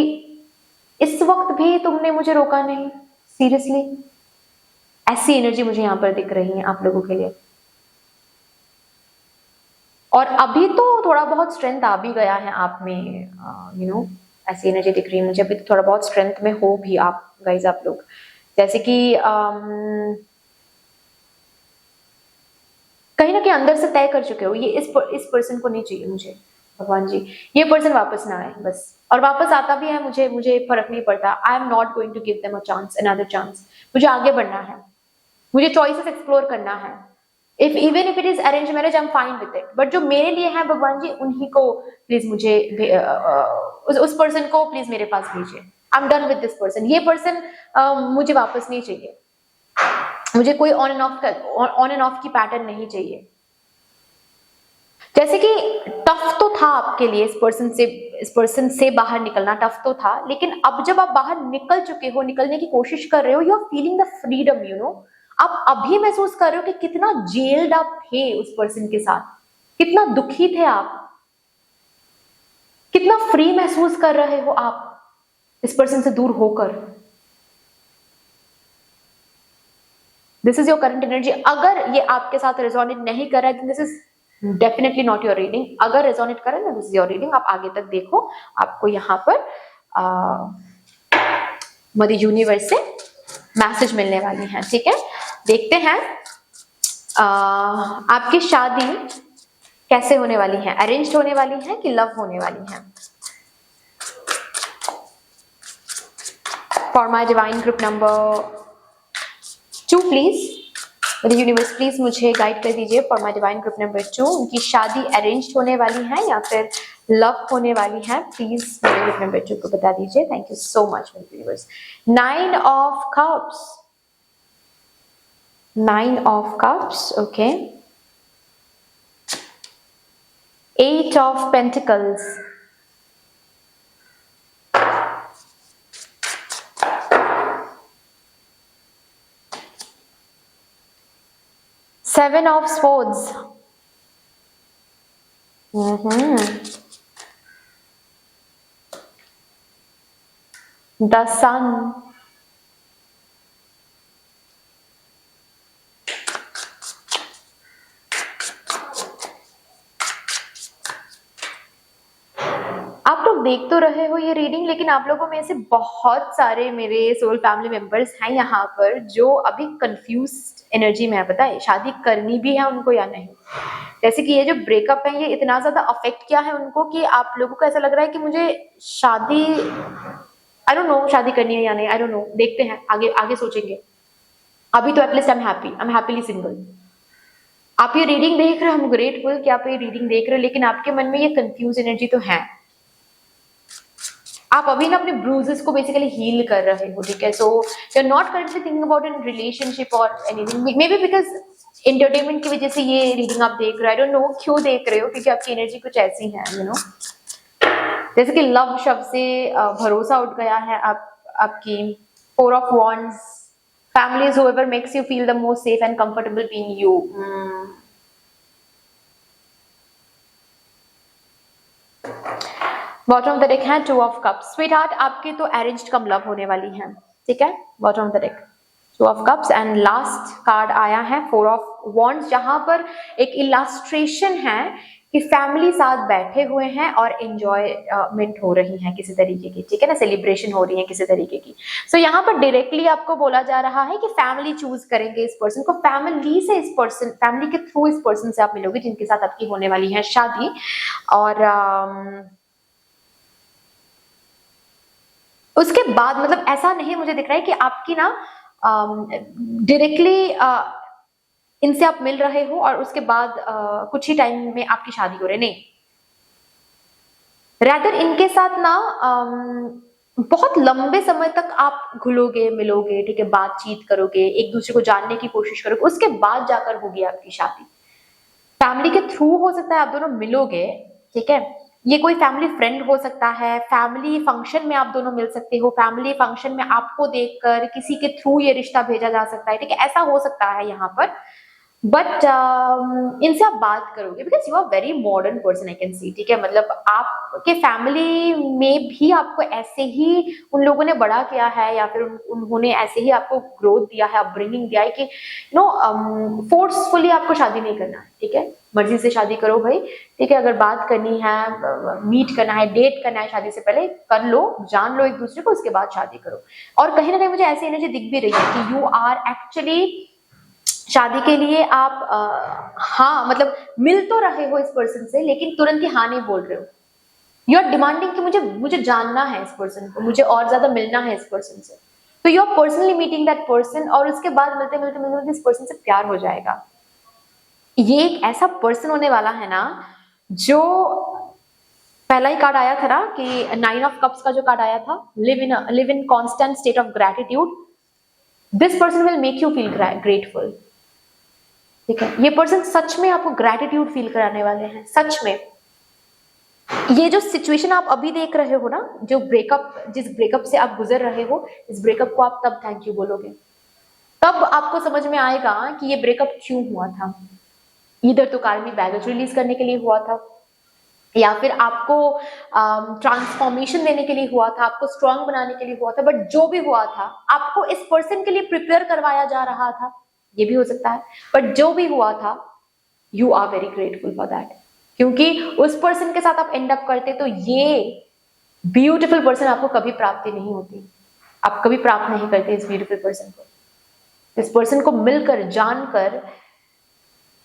इस वक्त भी तुमने मुझे रोका नहीं, सीरियसली, ऐसी एनर्जी मुझे यहां पर दिख रही है आप लोगों के लिए। और अभी तो थोड़ा बहुत स्ट्रेंथ आ भी गया है आप में, ऐसी एनर्जी दिख रही है मुझे, अभी तो थोड़ा बहुत स्ट्रेंथ में हो भी आप गाइज, आप लोग, जैसे कि कहीं ना कहीं अंदर से तय कर चुके हो, ये इस पर्सन को नहीं चाहिए मुझे, भगवान जी, ये पर्सन वापस ना आए बस। और वापस आता भी है मुझे फर्क नहीं पड़ता, I am not going to give them a chance, another chance. मुझे आगे बढ़ना है, मुझे चॉइसेस एक्सप्लोर करना है, even if it is arrange marriage, I am fine with it, but जो मेरे लिए है भगवान जी, उन्हीं को प्लीज मुझे उस पर्सन को प्लीज मेरे पास भेजिए। I am done with this person, ये पर्सन मुझे वापस नहीं चाहिए, मुझे कोई ऑन एंड ऑफ की पैटर्न नहीं चाहिए। जैसे कि टफ तो था आपके लिए इस पर्सन से बाहर निकलना, टफ तो था, लेकिन अब जब आप बाहर निकल चुके हो, निकलने की कोशिश कर रहे हो, you are feeling the freedom, आप अभी महसूस कर रहे हो कि कितना जेल्ड आप थे उस पर्सन के साथ, कितना दुखी थे आप, कितना फ्री महसूस कर रहे हो आप इस पर्सन से दूर होकर। This is your current energy. अगर ये आपके साथ रेजोनेट नहीं कर रहा है, this is definitely not your reading. अगर रेजोनेट करे ना, दिस इज योर रीडिंग, आप आगे तक देखो, आपको यहाँ पर मदर यूनिवर्स से मैसेज मिलने वाली है, ठीक है। देखते हैं आपकी शादी कैसे होने वाली है, अरेंज्ड होने वाली है कि लव होने वाली है। For my divine group number 2 please universe, please मुझे गाइड कर दीजिए for my divine group number 2, उनकी शादी अरेंज्ड होने वाली है या फिर लव होने वाली है, प्लीज मेरे ग्रुप नंबर 2 को बता दीजिए। Thank you so much universe. 9 of cups, 9 of cups, okay. 8 of pentacles, 7 of swords, the sun, देख तो रहे हो ये रीडिंग, लेकिन आप लोगों में से बहुत सारे मेरे सोल फैमिली मेंबर्स हैं यहाँ पर जो अभी कंफ्यूज्ड एनर्जी में है, पता है, शादी करनी भी है उनको या नहीं। जैसे कि ये जो ब्रेकअप है ये इतना ज्यादा अफेक्ट किया है उनको कि आप लोगों को ऐसा लग रहा है कि मुझे शादी, आई डोंट नो शादी करनी है या नहीं, आई डोंट नो, देखते हैं, आगे आगे सोचेंगे। अभी तो at least I am happily single. आप ये रीडिंग देख रहे हो, हम ग्रेटफुल कि आप ये रीडिंग देख रहे हो, लेकिन आपके मन में ये कंफ्यूज एनर्जी तो है। आप अभी ना अपने ब्रूजेस को बेसिकली हील कर रहे हो, ठीक है। So you are not currently thinking about in relationship और anything, maybe because entertainment की वजह से ये रीडिंग आप देख रहे हो। आई डोंट नो क्यों देख रहे हो, क्योंकि आपकी एनर्जी कुछ ऐसी है, यू नो, जैसे कि लव शब्द से भरोसा उठ गया है आपकी। 4 of wands, family is whoever makes you feel the most safe and comfortable being you. Bottom of the deck है 2 ऑफ कप्स। स्वीट हार्ट, आपकी तो अरेंज्ड कम लव होने वाली है, ठीक है। Bottom of the deck 2 of cups and last card आया है 4 ऑफ wands, जहां पर एक इलास्ट्रेशन है कि फैमिली साथ बैठे हुए हैं और एंजॉयमेंट हो रही है किसी तरीके की, ठीक है ना, सेलिब्रेशन हो रही है किसी तरीके की। सो यहाँ पर डायरेक्टली आपको बोला जा रहा है कि फैमिली चूज करेंगे इस पर्सन को, फैमिली से इस पर्सन, फैमिली के थ्रू इस पर्सन से आप मिलोगे जिनके साथ आपकी होने वाली है शादी। और उसके बाद मतलब ऐसा नहीं मुझे दिख रहा है कि आपकी ना डायरेक्टली इनसे आप मिल रहे हो और उसके बाद कुछ ही टाइम में आपकी शादी हो रही, नहीं, रैदर इनके साथ ना बहुत लंबे समय तक आप घुलोगे मिलोगे, ठीक है, बातचीत करोगे, एक दूसरे को जानने की कोशिश करोगे, उसके बाद जाकर होगी आपकी शादी। फैमिली के थ्रू हो सकता है आप दोनों मिलोगे, ठीक है। ये कोई फैमिली फ्रेंड हो सकता है, फैमिली फंक्शन में आप दोनों मिल सकते हो, फैमिली फंक्शन में आपको देखकर किसी के थ्रू ये रिश्ता भेजा जा सकता है, ठीक है, ऐसा हो सकता है यहाँ पर। बट इनसे आप बात करोगे because you are very modern person, I can see, ठीक है। मतलब आपके फैमिली में भी आपको ऐसे ही उन लोगों ने बड़ा किया है या फिर उन्होंने ऐसे ही आपको ग्रोथ दिया है, अपब्रिंगिंग दिया है कि नो फोर्सफुली आपको शादी नहीं करना है, ठीक है, मर्जी से शादी करो भाई, ठीक है। अगर बात करनी है, मीट करना है, डेट करना है, शादी से पहले कर लो, जान लो एक दूसरे को, उसके बाद शादी करो। और कहीं ना कहीं मुझे ऐसी एनर्जी दिख भी रही है कि यू आर एक्चुअली शादी के लिए आप हाँ मतलब मिल तो रहे हो इस पर्सन से, लेकिन तुरंत ही हाँ नहीं बोल रहे हो। यू आर डिमांडिंग कि मुझे जानना है इस पर्सन को, मुझे और ज्यादा मिलना है इस पर्सन से। तो you are personally meeting that person और उसके बाद मिलते मिलते मिलते इस पर्सन से प्यार हो जाएगा। ये एक ऐसा पर्सन होने वाला है ना, जो पहला ही कार्ड आया था ना कि 9 ऑफ कप्स का जो कार्ड आया था, live in constant state of gratitude, this person will make you feel grateful, ठीक है। ये पर्सन सच में आपको ग्रेटिट्यूड फील कराने वाले हैं, सच में। ये जो सिचुएशन आप अभी देख रहे हो ना, जो ब्रेकअप, जिस ब्रेकअप से आप गुजर रहे हो, इस ब्रेकअप को आप तब थैंक यू बोलोगे, तब आपको समझ में आएगा कि ये ब्रेकअप क्यों हुआ था। इधर तो कार्मिक बैगेज रिलीज करने के लिए हुआ था, या फिर आपको ट्रांसफॉर्मेशन देने के लिए हुआ था, आपको स्ट्रांग बनाने के लिए हुआ था, बट जो भी हुआ था आपको इस पर्सन के लिए प्रिपेयर करवाया जा रहा था, ये भी हो सकता है। बट जो भी हुआ था, you are very grateful for that, क्योंकि उस पर्सन के साथ आप एंड अप करते तो ये ब्यूटीफुल पर्सन आपको कभी प्राप्ति नहीं होती, आप कभी प्राप्त नहीं करते इस ब्यूटीफुल पर्सन को। इस पर्सन को मिलकर, जानकर,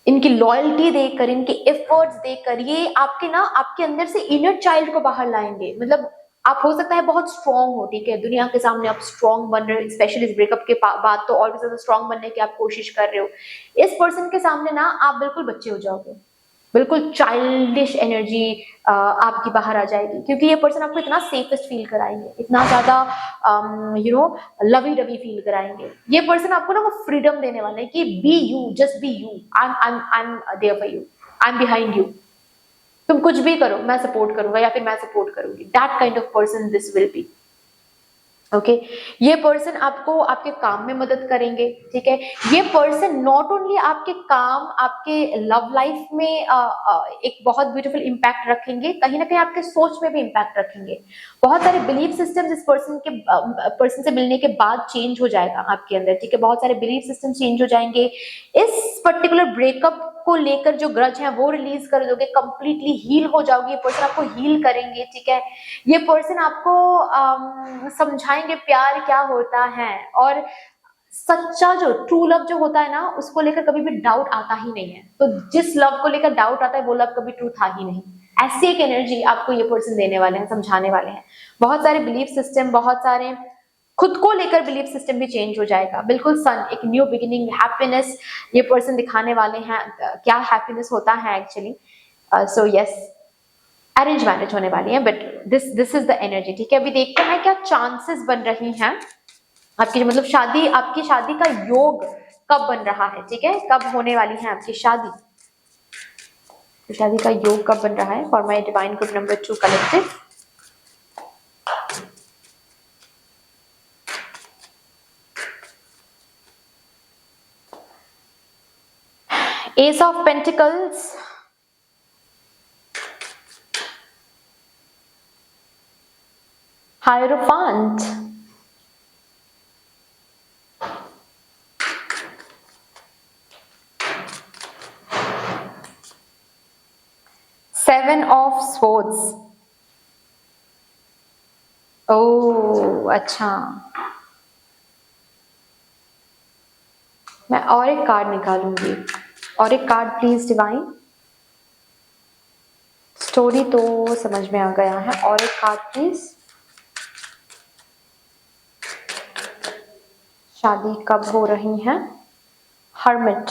इनकी लॉयल्टी देखकर, इनके एफर्ट्स देखकर, ये आपके ना, आपके अंदर से इनर चाइल्ड को बाहर लाएंगे। मतलब आप हो सकता है बहुत स्ट्रांग हो, ठीक है, दुनिया के सामने आप स्ट्रांग बन रहे हो, स्पेशली इस ब्रेकअप के बाद तो और भी ज्यादा स्ट्रांग बनने की आप कोशिश कर रहे हो। इस पर्सन के सामने ना आप बिल्कुल बच्चे हो जाओगे, बिल्कुल चाइल्डिश एनर्जी आपकी बाहर आ जाएगी, क्योंकि ये पर्सन आपको इतना सेफेस्ट फील कराएंगे, इतना ज्यादा you know lovey dovey feel कराएंगे। ये पर्सन आपको ना वो फ्रीडम देने वाला है कि be you, just be you, I am there for you, I am behind you, तुम कुछ भी करो मैं सपोर्ट करूंगा या फिर मैं सपोर्ट करूंगी। That kind of person this will be. Okay ये पर्सन आपको आपके काम में मदद करेंगे, ठीक है। ये पर्सन नॉट ओनली आपके काम, आपके लव लाइफ में एक बहुत ब्यूटीफुल इम्पैक्ट रखेंगे, कहीं ना कहीं आपके सोच में भी इम्पैक्ट रखेंगे। बहुत सारे बिलीफ सिस्टम्स इस पर्सन से मिलने के बाद चेंज हो जाएगा आपके अंदर, ठीक है। बहुत सारे बिलीफ सिस्टम चेंज हो जाएंगे। इस पर्टिकुलर ब्रेकअप को लेकर जो ग्रज है वो रिलीज कर दोगे, कंप्लीटली हील हो जाओगे। ये पर्सन आपको हील करेंगे, ठीक है। ये पर्सन आपको समझाएंगे प्यार क्या होता है, और सच्चा जो ट्रू लव जो होता है ना, उसको लेकर कभी भी डाउट आता ही नहीं है। तो जिस लव को लेकर डाउट आता है वो लव कभी ट्रू था ही नहीं। ऐसी एक एनर्जी आपको ये पर्सन देने वाले हैं, समझाने वाले हैं। बहुत सारे बिलीफ सिस्टम, बहुत सारे खुद को लेकर बिलीफ सिस्टम भी चेंज हो जाएगा। बिल्कुल सन, एक न्यू बिगिनिंग, हैप्पीनेस ये पर्सन दिखाने वाले हैं। क्या हैप्पीनेस होता है actually. So yes, arrange marriage होने वाली है, but this is the energy, ठीक है। अभी देखते हैं क्या चांसेस बन रही हैं आपकी, मतलब शादी, आपकी शादी का योग कब बन रहा है, ठीक है। कब होने वाली है आपकी शादी, तो शादी का योग कब बन रहा है। For my divine good number 2 collective, ace of pentacles, hierophant, seven of swords. Oh अच्छा, मैं और एक कार्ड निकालूंगी, और एक कार्ड प्लीज डिवाइन। स्टोरी तो समझ में आ गया है, और एक कार्ड प्लीज। शादी कब हो रही है, हर्मिट।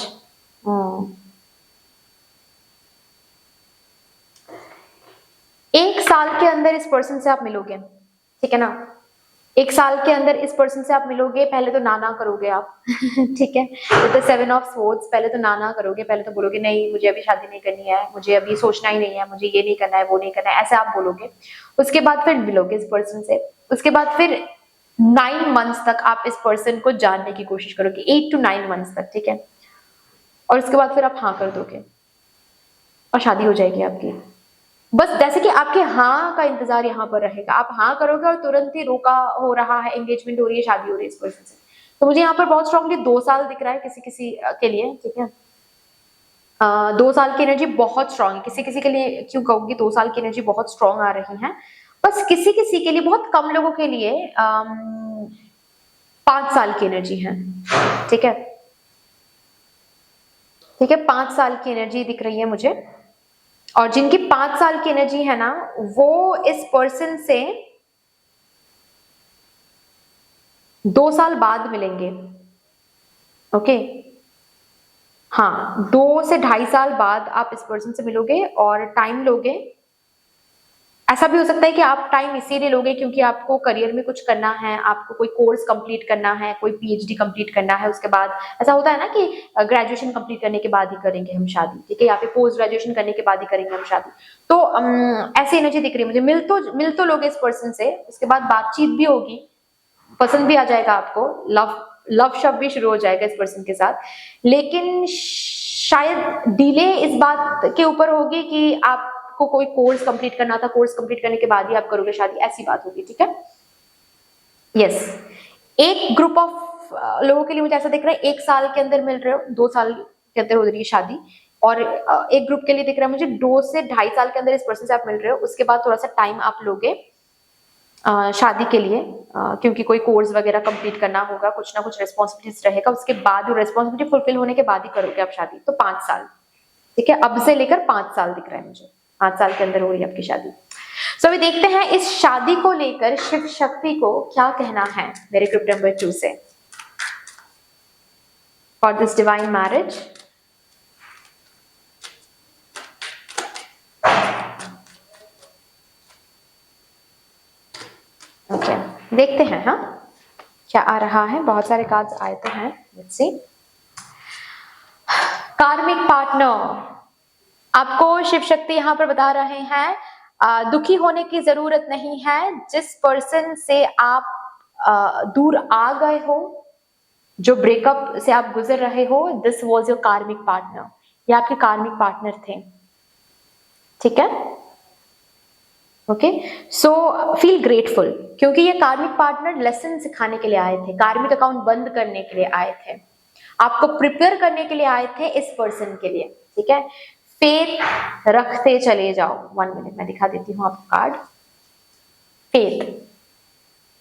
एक साल के अंदर इस पर्सन से आप मिलोगे, ठीक है ना। एक साल के अंदर इस पर्सन से आप मिलोगे। पहले तो ना करोगे आप ठीक है, तो 7 ऑफ स्वॉर्ड्स, पहले तो ना करोगे। पहले तो बोलोगे नहीं मुझे अभी शादी नहीं करनी है, मुझे अभी सोचना ही नहीं है, मुझे ये नहीं करना है, वो नहीं करना है, ऐसे आप बोलोगे। उसके बाद फिर मिलोगे इस पर्सन से। उसके बाद फिर 9 मंथ्स तक आप इस पर्सन को जानने की कोशिश करोगे, 8 to 9 मंथ्स तक, ठीक है। और उसके बाद फिर आप हाँ कर दोगे और शादी हो जाएगी आपकी। बस जैसे कि आपके हाँ का इंतजार यहाँ पर रहेगा, आप हाँ करोगे और तुरंत ही रोका हो रहा है, एंगेजमेंट हो रही है, शादी हो रही है इस पर्सन से। तो मुझे यहाँ पर बहुत स्ट्रांगली 2 साल दिख रहा है किसी किसी के लिए, ठीक है। 2 साल की एनर्जी बहुत स्ट्रांग है। किसी किसी के लिए क्यों कहूंगी 2 साल की एनर्जी बहुत स्ट्रांग आ रही है। बस किसी किसी के लिए, बहुत कम लोगों के लिए 5 साल की एनर्जी है, ठीक है। ठीक है, 5 साल की एनर्जी दिख रही है मुझे। और जिनकी 5 साल की एनर्जी है ना, वो इस पर्सन से 2 साल बाद मिलेंगे, ओके। हाँ, 2 से 2.5 साल बाद आप इस पर्सन से मिलोगे और टाइम लोगे। ऐसा भी हो सकता है कि आप टाइम इसीलिए लोगे क्योंकि आपको करियर में कुछ करना है, आपको कोई कोर्स कंप्लीट करना है, कोई पीएचडी कंप्लीट करना है। उसके बाद ऐसा होता है ना कि ग्रेजुएशन कंप्लीट करने के बाद ही करेंगे हम शादी, ठीक है, या फिर पोस्ट ग्रेजुएशन करने के बाद ही करेंगे हम शादी। तो ऐसी एनर्जी दिख रही है मुझे। मिल तो लोगे इस पर्सन से, उसके बाद बातचीत भी होगी, पसंद भी आ जाएगा आपको, लव शब्द भी शुरू हो जाएगा इस पर्सन के साथ। लेकिन शायद डिले इस बात के ऊपर होगी कि आपको कोई कोर्स कंप्लीट करना था, कोर्स कंप्लीट करने के बाद ही आप करोगे शादी, ऐसी बात होगी, ठीक है। यस, एक ग्रुप ऑफ लोगों के लिए मुझे ऐसा दिख रहा है 1 साल के अंदर मिल रहे हो, 2 साल के अंदर हो रही है शादी। और एक ग्रुप के लिए दिख रहा है मुझे 2 से 2.5 साल के अंदर इस पर्सन से आप मिल रहे हो। उसके बाद थोड़ा सा टाइम आप लोगे शादी के लिए, क्योंकि कोई कोर्स वगैरह कंप्लीट करना होगा, कुछ ना कुछ रेस्पॉन्सिबिलिटीज रहेगा। उसके बाद वो रेस्पॉन्सिबिलिटी फुलफिल होने के बाद ही करोगे आप शादी। तो 5 साल, ठीक है, अब से लेकर 5 साल दिख रहा है मुझे, 5 साल के अंदर हो रही है आपकी शादी। सो अभी देखते हैं इस शादी को लेकर शिव शक्ति को क्या कहना है मेरे ग्रुप नंबर 2 से, for this divine marriage. Okay, देखते हैं हाँ क्या आ रहा है। बहुत सारे कार्ड्स आए तो हैं, लेट्स सी। कार्मिक पार्टनर, आपको शिव शक्ति यहाँ पर बता रहे हैं दुखी होने की जरूरत नहीं है। जिस पर्सन से आप दूर आ गए हो, जो ब्रेकअप से आप गुजर रहे हो, दिस वॉज योर कार्मिक पार्टनर, ये आपके कार्मिक पार्टनर थे, ठीक है। ओके, सो फील ग्रेटफुल, क्योंकि ये कार्मिक पार्टनर लेसन सिखाने के लिए आए थे, कार्मिक अकाउंट बंद करने के लिए आए थे, आपको प्रिपेयर करने के लिए आए थे इस पर्सन के लिए, ठीक है। फेथ रखते चले जाओ। 1 मिनट मैं दिखा देती हूँ आपको कार्ड। फेथ,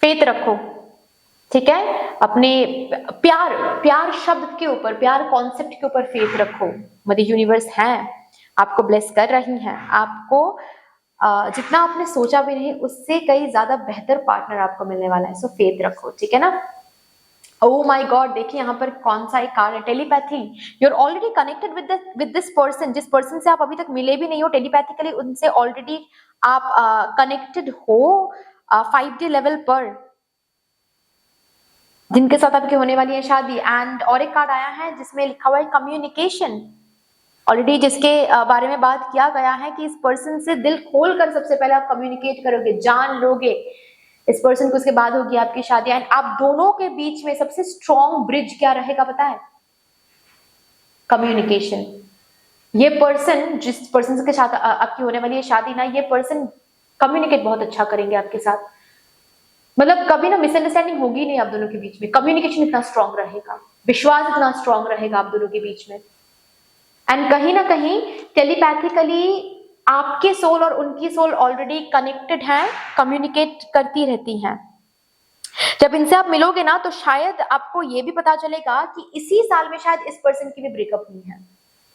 फेथ रखो, ठीक है। अपने प्यार, प्यार शब्द के ऊपर, प्यार कॉन्सेप्ट के ऊपर फेथ रखो। मदर यूनिवर्स है, आपको ब्लेस कर रही हैं, आपको जितना आपने सोचा भी नहीं उससे कई ज्यादा बेहतर पार्टनर आपको मिलने वाला है। सो फेथ रखो, ठीक है ना। ओह माय गॉड, देखिए यहाँ पर कौन सा एक कार्ड है, telepathy. You are already connected with this person, जिस पर्सन से आप अभी तक मिले भी नहीं हो, टेलीपैथिकली उनसे ऑलरेडी आप कनेक्टेड हो 5D लेवल पर, जिनके साथ आपकी होने वाली है शादी। एंड और एक कार्ड आया है जिसमें लिखा हुआ है कम्युनिकेशन, ऑलरेडी जिसके बारे में बात किया गया है कि इस पर्सन से दिल खोल कर सबसे पहले आप कम्युनिकेट करोगे, जान लोगे इस पर्सन को, उसके बाद होगी आपकी शादी। एंड आप दोनों के बीच में सबसे स्ट्रॉन्ग ब्रिज क्या रहेगा पता है? कम्युनिकेशन। ये पर्सन, जिस पर्सन के साथ आपकी होने वाली है शादी ना, ये पर्सन कम्युनिकेट बहुत अच्छा करेंगे आपके साथ, मतलब कभी ना मिसअंडरस्टैंडिंग होगी नहीं आप दोनों के बीच में। कम्युनिकेशन इतना स्ट्रांग रहेगा, विश्वास इतना स्ट्रांग रहेगा आप दोनों के बीच में। एंड कहीं ना कहीं टेलीपैथिकली आपके सोल और उनकी सोल ऑलरेडी कनेक्टेड हैं, कम्युनिकेट करती रहती हैं। जब इनसे आप मिलोगे ना तो शायद आपको ये भी पता चलेगा कि इसी साल में शायद इस पर्सन की भी ब्रेकअप हुई है,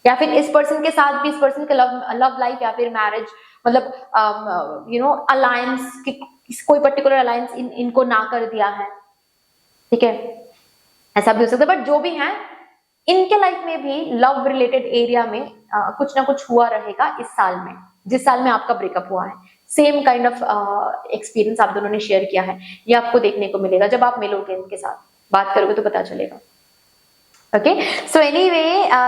या फिर इस पर्सन के साथ भी, इस पर्सन का लव लाइफ या फिर मैरिज, मतलब यू नो अलायंस, कोई पर्टिकुलर अलायंस इनको ना कर दिया है, ठीक है, ऐसा भी हो सकता है। बट जो भी है, इनके लाइफ में भी लव रिलेटेड एरिया में कुछ ना कुछ हुआ रहेगा इस साल में, जिस साल में आपका ब्रेकअप हुआ है। सेम काइंड ऑफ एक्सपीरियंस आप दोनों ने शेयर किया है, ये आपको देखने को मिलेगा जब आप मिलोगे, इनके साथ बात करोगे तो पता चलेगा। Okay, so anyway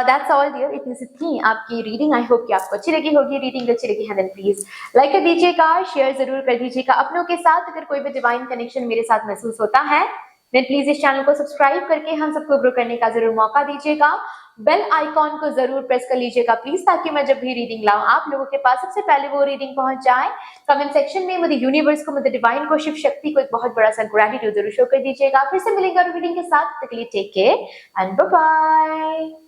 that's all dear, इतनी सी थी आपकी रीडिंग। आई होप कि आपको अच्छी लगी होगी। रीडिंग अच्छी लगी है देन प्लीज लाइक कर दीजिएगा, शेयर जरूर कर दीजिएगा अपनों के साथ। अगर कोई भी डिवाइन कनेक्शन मेरे साथ महसूस होता है देन प्लीज इस चैनल को सब्सक्राइब करके हम सबको ग्रो करने का जरूर मौका दीजिएगा। बेल आइकॉन को जरूर प्रेस कर लीजिएगा प्लीज, ताकि मैं जब भी रीडिंग लाऊं आप लोगों के पास सबसे पहले वो रीडिंग पहुंच जाए। कमेंट सेक्शन में मुझे यूनिवर्स को, मुझे डिवाइन को, शिव शक्ति को एक बहुत बड़ा सा ग्रेटिट्यूड जरूर शो कर दीजिएगा। फिर से मिलेंगे रीडिंग के साथ, तक के लिए take care and bye bye.